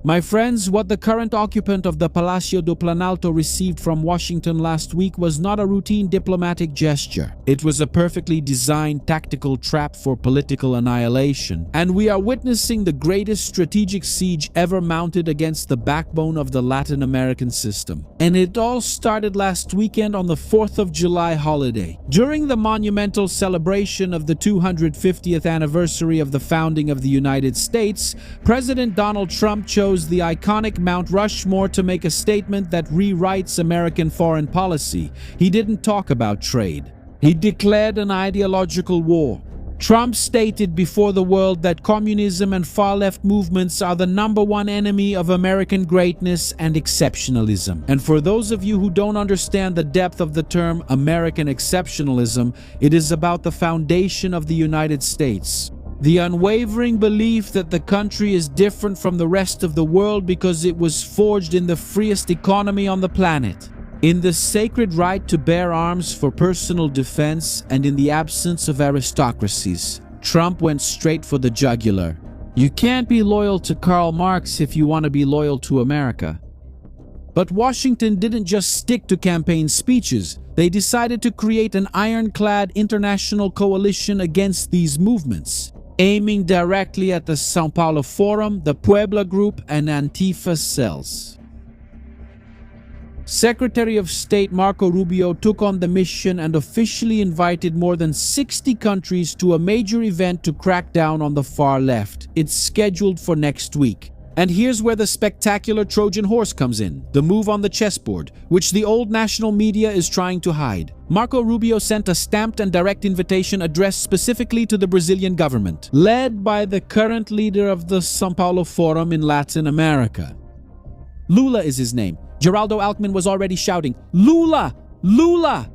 My friends, what the current occupant of the Palacio do Planalto received from Washington last week was not a routine diplomatic gesture. It was a perfectly designed tactical trap for political annihilation. And we are witnessing the greatest strategic siege ever mounted against the backbone of the Latin American system. And it all started last weekend on the 4th of July holiday. During the monumental celebration of the 250th anniversary of the founding of the United States, President Donald Trump chose the iconic Mount Rushmore to make a statement that rewrites American foreign policy. He didn't talk about trade. He declared an ideological war. Trump stated before the world that communism and far-left movements are the #1 enemy of American greatness and exceptionalism. And for those of you who don't understand the depth of the term American exceptionalism, it is about the foundation of the United States. The unwavering belief that the country is different from the rest of the world because it was forged in the freest economy on the planet. In the sacred right to bear arms for personal defense and in the absence of aristocracies, Trump went straight for the jugular. You can't be loyal to Karl Marx if you want to be loyal to America. But Washington didn't just stick to campaign speeches. They decided to create an ironclad international coalition against these movements, aiming directly at the São Paulo Forum, the Puebla Group, and Antifa cells. Secretary of State Marco Rubio took on the mission and officially invited more than 60 countries to a major event to crack down on the far left. It's scheduled for next week. And here's where the spectacular Trojan horse comes in, the move on the chessboard, which the old national media is trying to hide. Marco Rubio sent a stamped and direct invitation addressed specifically to the Brazilian government, led by the current leader of the São Paulo Forum in Latin America. Lula is his name. Geraldo Alckmin was already shouting, "Lula! Lula!"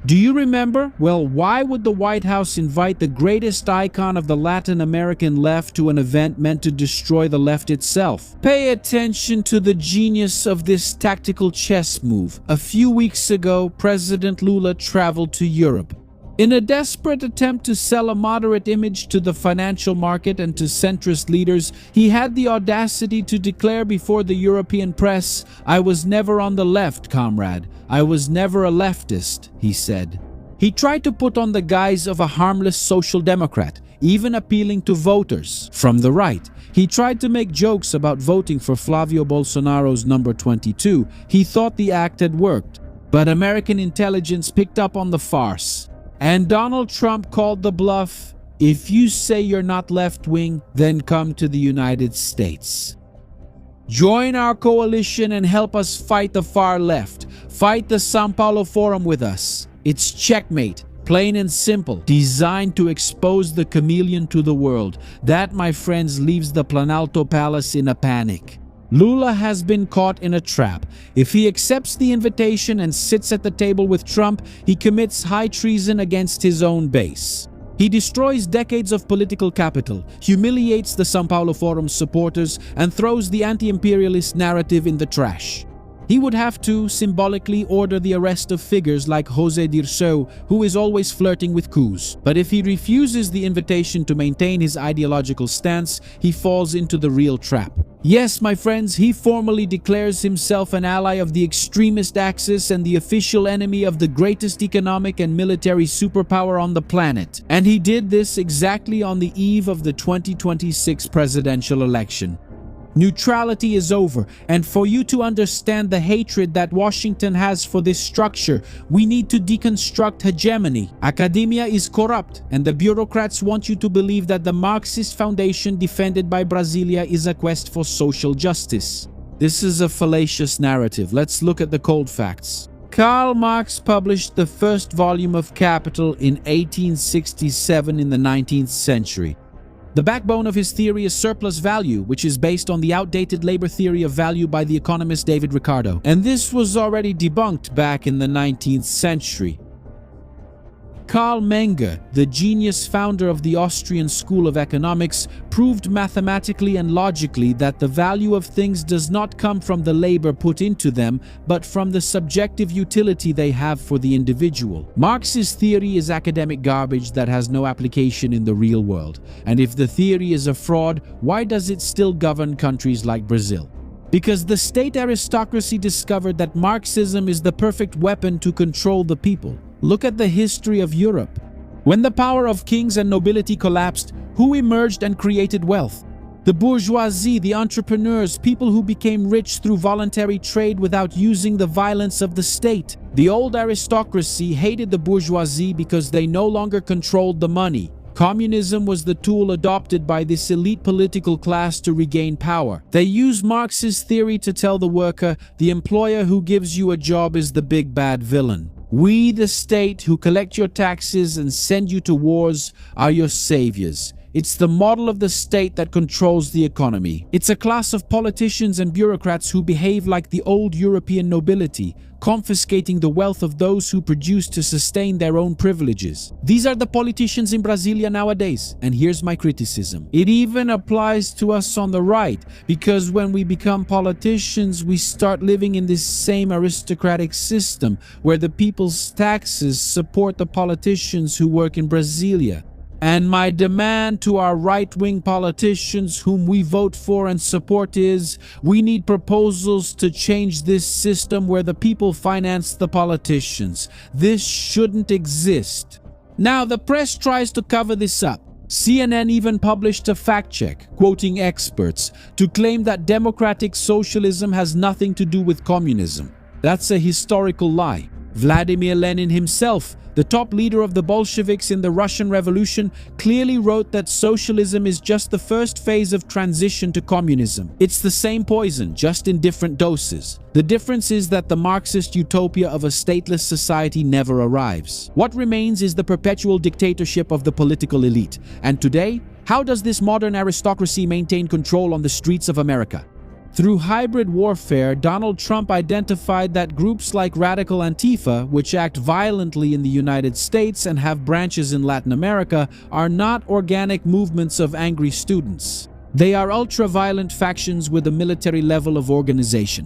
Do you remember? Well, why would the White House invite the greatest icon of the Latin American left to an event meant to destroy the left itself? Pay attention to the genius of this tactical chess move. A few weeks ago, President Lula traveled to Europe. In a desperate attempt to sell a moderate image to the financial market and to centrist leaders, he had the audacity to declare before the European press, "I was never on the left, comrade. I was never a leftist," he said. He tried to put on the guise of a harmless social democrat, even appealing to voters from the right. He tried to make jokes about voting for Flavio Bolsonaro's number 22. He thought the act had worked, but American intelligence picked up on the farce. And Donald Trump called the bluff. If you say you're not left-wing, then come to the United States. Join our coalition and help us fight the far left. Fight the São Paulo Forum with us. It's Checkmate, plain and simple, designed to expose the chameleon to the world. That, my friends, leaves the Planalto Palace in a panic. Lula has been caught in a trap. If he accepts the invitation and sits at the table with Trump, he commits high treason against his own base. He destroys decades of political capital, humiliates the São Paulo Forum's supporters, and throws the anti-imperialist narrative in the trash. He would have to symbolically order the arrest of figures like José Dirceu, who is always flirting with coups. But if he refuses the invitation to maintain his ideological stance, he falls into the real trap. Yes, my friends, he formally declares himself an ally of the extremist axis and the official enemy of the greatest economic and military superpower on the planet. And he did this exactly on the eve of the 2026 presidential election. Neutrality is over, and for you to understand the hatred that Washington has for this structure, we need to deconstruct hegemony. Academia is corrupt, and the bureaucrats want you to believe that the Marxist foundation defended by Brasilia is a quest for social justice. This is a fallacious narrative. Let's look at the cold facts. Karl Marx published the first volume of Capital in 1867 in the 19th century. The backbone of his theory is surplus value, which is based on the outdated labor theory of value by the economist David Ricardo. And this was already debunked back in the 19th century. Karl Menger, the genius founder of the Austrian School of Economics, proved mathematically and logically that the value of things does not come from the labor put into them, but from the subjective utility they have for the individual. Marx's theory is academic garbage that has no application in the real world. And if the theory is a fraud, why does it still govern countries like Brazil? Because the state aristocracy discovered that Marxism is the perfect weapon to control the people. Look at the history of Europe. When the power of kings and nobility collapsed, who emerged and created wealth? The bourgeoisie, the entrepreneurs, people who became rich through voluntary trade without using the violence of the state. The old aristocracy hated the bourgeoisie because they no longer controlled the money. Communism was the tool adopted by this elite political class to regain power. They used Marx's theory to tell the worker, the employer who gives you a job is the big bad villain. We, the state, who collect your taxes and send you to wars, are your saviors. It's the model of the state that controls the economy. It's a class of politicians and bureaucrats who behave like the old European nobility, confiscating the wealth of those who produce to sustain their own privileges. These are the politicians in Brasilia nowadays, and here's my criticism. It even applies to us on the right, because when we become politicians, we start living in this same aristocratic system, where the people's taxes support the politicians who work in Brasilia. And my demand to our right-wing politicians whom we vote for and support is, we need proposals to change this system where the people finance the politicians. This shouldn't exist. Now, the press tries to cover this up. CNN even published a fact check, quoting experts, to claim that democratic socialism has nothing to do with communism. That's a historical lie. Vladimir Lenin himself, the top leader of the Bolsheviks in the Russian Revolution, clearly wrote that socialism is just the first phase of transition to communism. It's the same poison, just in different doses. The difference is that the Marxist utopia of a stateless society never arrives. What remains is the perpetual dictatorship of the political elite. And today, how does this modern aristocracy maintain control on the streets of America? Through hybrid warfare, Donald Trump identified that groups like Radical Antifa, which act violently in the United States and have branches in Latin America, are not organic movements of angry students. They are ultra-violent factions with a military level of organization.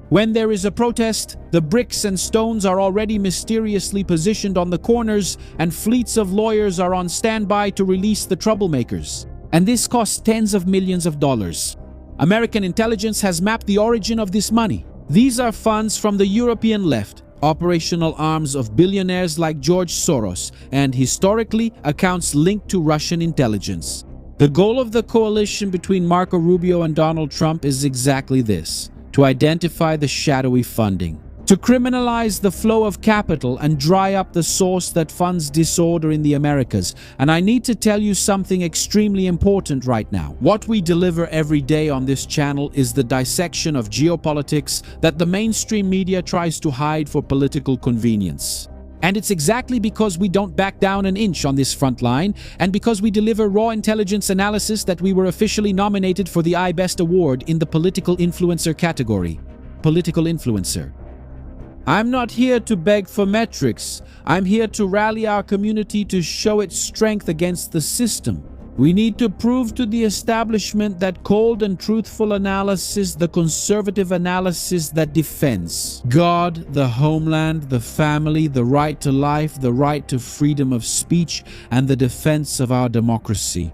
When there is a protest, the bricks and stones are already mysteriously positioned on the corners, and fleets of lawyers are on standby to release the troublemakers. And this costs tens of millions of dollars. American intelligence has mapped the origin of this money. These are funds from the European left, operational arms of billionaires like George Soros, and historically accounts linked to Russian intelligence. The goal of the coalition between Marco Rubio and Donald Trump is exactly this: to identify the shadowy funding, to criminalize the flow of capital and dry up the source that funds disorder in the Americas. And I need to tell you something extremely important right now. What we deliver every day on this channel is the dissection of geopolitics that the mainstream media tries to hide for political convenience. And it's exactly because we don't back down an inch on this front line, and because we deliver raw intelligence analysis, that we were officially nominated for the iBest Award in the Political Influencer category. Political Influencer. I'm not here to beg for metrics. I'm here to rally our community to show its strength against the system. We need to prove to the establishment that cold and truthful analysis, the conservative analysis that defends God, the homeland, the family, the right to life, the right to freedom of speech, and the defense of our democracy.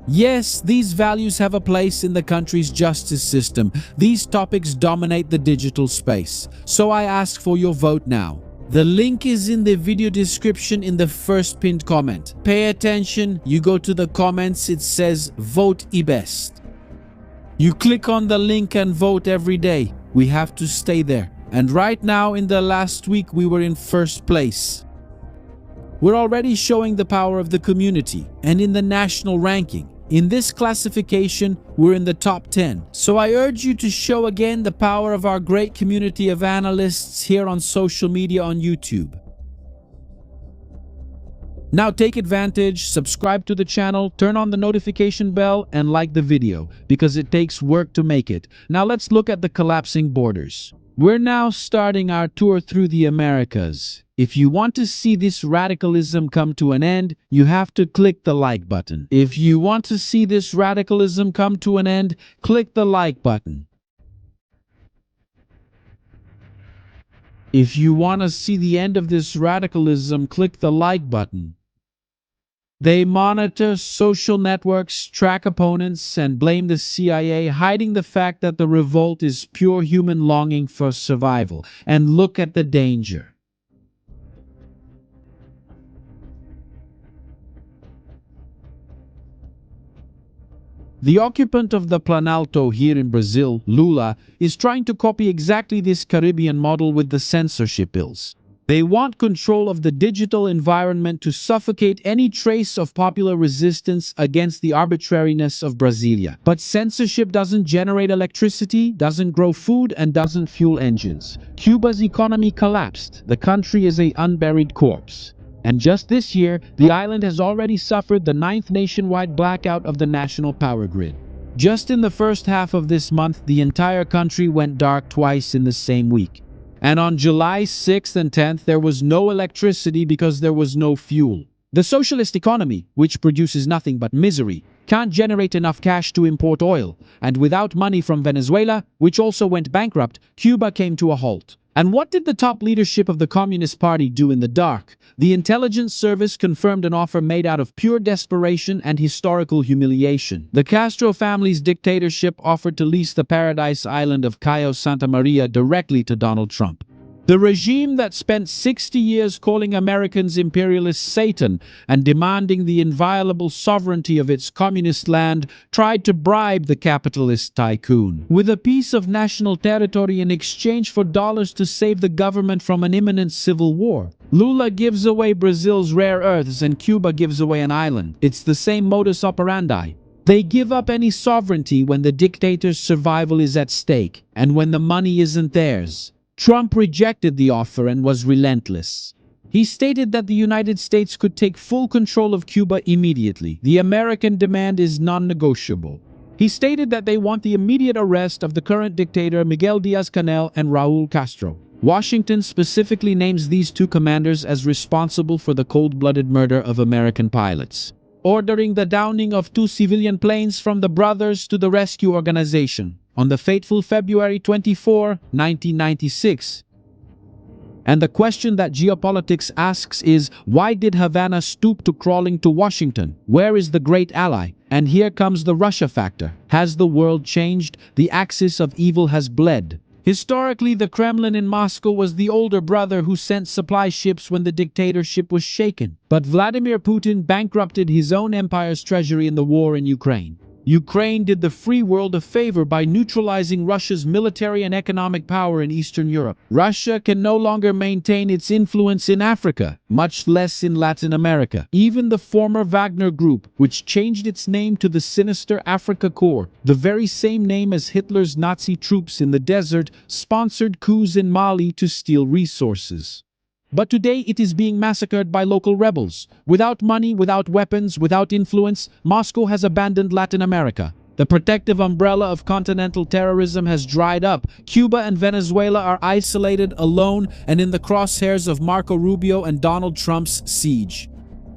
Yes, these values have a place in the country's justice system. These topics dominate the digital space. So I ask for your vote now. The link is in the video description in the first pinned comment. Pay attention, you go to the comments, it says vote iBest. You click on the link and vote every day. We have to stay there. And right now, in the last week, we were in first place. We're already showing the power of the community, and in the national ranking. In this classification, we're in the top 10. So I urge you to show again the power of our great community of analysts here on social media on YouTube. Now take advantage, subscribe to the channel, turn on the notification bell, and like the video, because it takes work to make it. Now let's look at the collapsing borders. We're now starting our tour through the Americas. If you want to see this radicalism come to an end, you have to click the like button. If you want to see this radicalism come to an end, click the like button. If you want to see the end of this radicalism, click the like button. They monitor social networks, track opponents, and blame the CIA, hiding the fact that the revolt is pure human longing for survival. And look at the danger. The occupant of the Planalto here in Brazil, Lula, is trying to copy exactly this Caribbean model with the censorship bills. They want control of the digital environment to suffocate any trace of popular resistance against the arbitrariness of Brasilia. But censorship doesn't generate electricity, doesn't grow food, and doesn't fuel engines. Cuba's economy collapsed. The country is an unburied corpse. And just this year, the island has already suffered the 9th nationwide blackout of the national power grid. Just in the first half of this month, the entire country went dark twice in the same week. And on July 6th and 10th, there was no electricity because there was no fuel. The socialist economy, which produces nothing but misery, can't generate enough cash to import oil. And without money from Venezuela, which also went bankrupt, Cuba came to a halt. And what did the top leadership of the Communist Party do in the dark? The intelligence service confirmed an offer made out of pure desperation and historical humiliation. The Castro family's dictatorship offered to lease the paradise island of Cayo Santa Maria directly to Donald Trump. The regime that spent 60 years calling Americans imperialist Satan and demanding the inviolable sovereignty of its communist land tried to bribe the capitalist tycoon with a piece of national territory in exchange for dollars to save the government from an imminent civil war. Lula gives away Brazil's rare earths and Cuba gives away an island. It's the same modus operandi. They give up any sovereignty when the dictator's survival is at stake and when the money isn't theirs. Trump rejected the offer and was relentless. He stated that the United States could take full control of Cuba immediately. The American demand is non-negotiable. He stated that they want the immediate arrest of the current dictator Miguel Diaz-Canel and Raul Castro. Washington specifically names these two commanders as responsible for the cold-blooded murder of American pilots, ordering the downing of 2 civilian planes from the Brothers to the Rescue Organization on the fateful February 24, 1996. And the question that Geopolitics asks is, why did Havana stoop to crawling to Washington? Where is the great ally? And here comes the Russia factor. Has the world changed? The axis of evil has bled. Historically, the Kremlin in Moscow was the older brother who sent supply ships when the dictatorship was shaken. But Vladimir Putin bankrupted his own empire's treasury in the war in Ukraine. Ukraine did the free world a favor by neutralizing Russia's military and economic power in Eastern Europe. Russia can no longer maintain its influence in Africa, much less in Latin America. Even the former Wagner Group, which changed its name to the sinister Afrika Korps, the very same name as Hitler's Nazi troops in the desert, sponsored coups in Mali to steal resources. But today it is being massacred by local rebels. Without money, without weapons, without influence, Moscow has abandoned Latin America. The protective umbrella of continental terrorism has dried up. Cuba and Venezuela are isolated, alone, and in the crosshairs of Marco Rubio and Donald Trump's siege.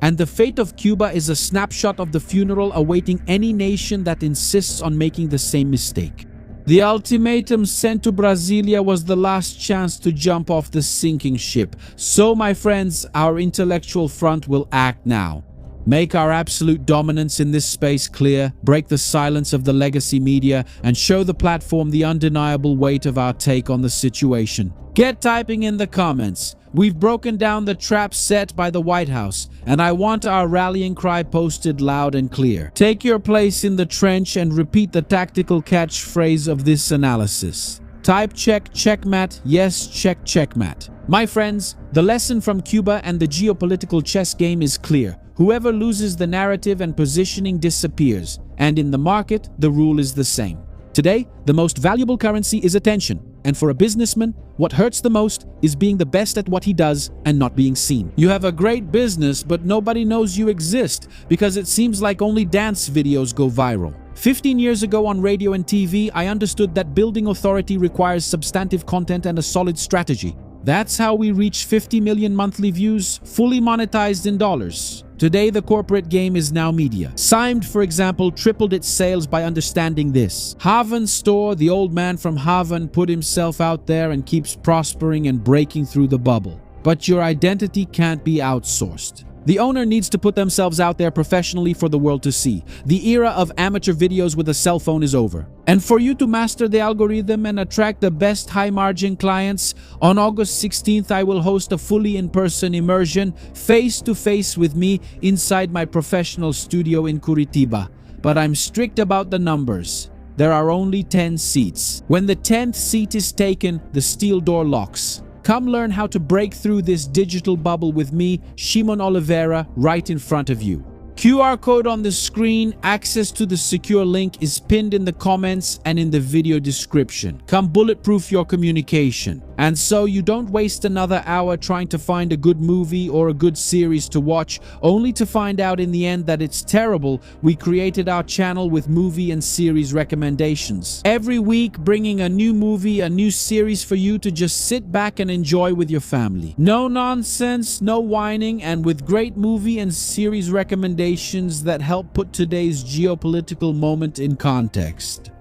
And the fate of Cuba is a snapshot of the funeral awaiting any nation that insists on making the same mistake. The ultimatum sent to Brasilia was the last chance to jump off the sinking ship. So, my friends, our intellectual front will act now. Make our absolute dominance in this space clear, break the silence of the legacy media, and show the platform the undeniable weight of our take on the situation. Get typing in the comments. We've broken down the trap set by the White House, and I want our rallying cry posted loud and clear. Take your place in the trench and repeat the tactical catchphrase of this analysis. Type check, checkmate, yes, check, checkmate. My friends, the lesson from Cuba and the geopolitical chess game is clear. Whoever loses the narrative and positioning disappears, and in the market, the rule is the same. Today, the most valuable currency is attention, and for a businessman, what hurts the most is being the best at what he does and not being seen. You have a great business, but nobody knows you exist because it seems like only dance videos go viral. 15 years ago on radio and TV, I understood that building authority requires substantive content and a solid strategy. That's how we reached 50 million monthly views, fully monetized in dollars. Today, the corporate game is now media. Simed, for example, tripled its sales by understanding this. Haven Store, the old man from Haven, put himself out there and keeps prospering and breaking through the bubble. But your identity can't be outsourced. The owner needs to put themselves out there professionally for the world to see. The era of amateur videos with a cell phone is over. And for you to master the algorithm and attract the best high-margin clients, on August 16th I will host a fully in-person immersion, face-to-face with me inside my professional studio in Curitiba. But I'm strict about the numbers. There are only 10 seats. When the 10th seat is taken, the steel door locks. Come learn how to break through this digital bubble with me, Shimon Oliveira, right in front of you. QR code on the screen, access to the secure link is pinned in the comments and in the video description. Come bulletproof your communication. And so you don't waste another hour trying to find a good movie or a good series to watch, only to find out in the end that it's terrible. We created our channel with movie and series recommendations. Every week bringing a new movie, a new series for you to just sit back and enjoy with your family. No nonsense, no whining, and with great movie and series recommendations that help put today's geopolitical moment in context.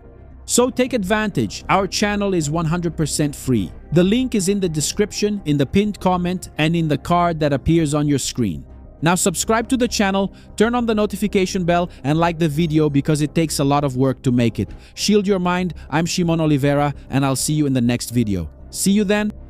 So take advantage. Our channel is 100% free. The link is in the description, in the pinned comment, and in the card that appears on your screen. Now subscribe to the channel, turn on the notification bell, and like the video because it takes a lot of work to make it. Shield your mind. I'm Shimon Oliveira, and I'll see you in the next video. See you then.